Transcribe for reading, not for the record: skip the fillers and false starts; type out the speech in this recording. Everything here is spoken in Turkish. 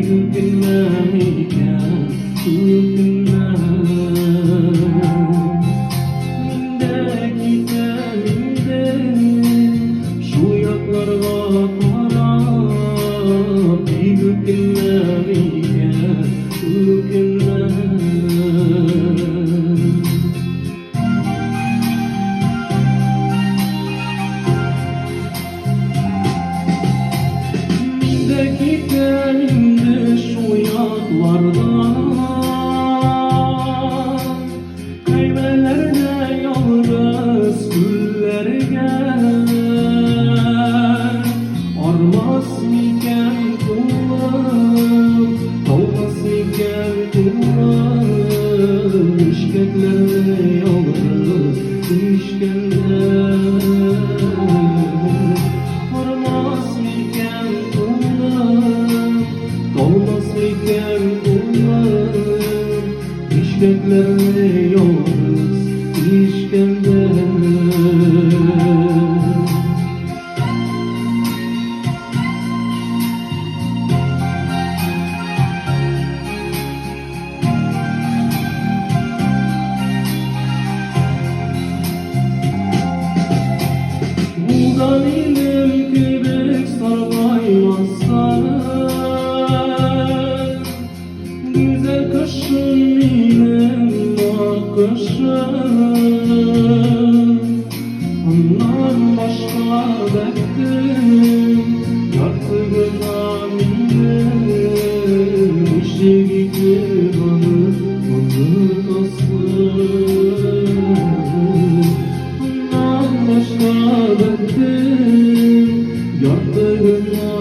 bilmem iken bilmem minde giderimde şu yaklarga karab bilmem iken bilmem giderimde şu yaklarda kaymelerde yalnız güllerge armaz miken kulum olmaz miken kulum işketlerde yalnız işketlerde armaz miken kulum olmaz miken kulum işketlerde yalnız işketlerde Dalilim kibrik sarmaymazsa güzel kışın benim akışım ondan başka bektim yaktığına mindim işe gitti bana kasım ondan başka bektim yaktığına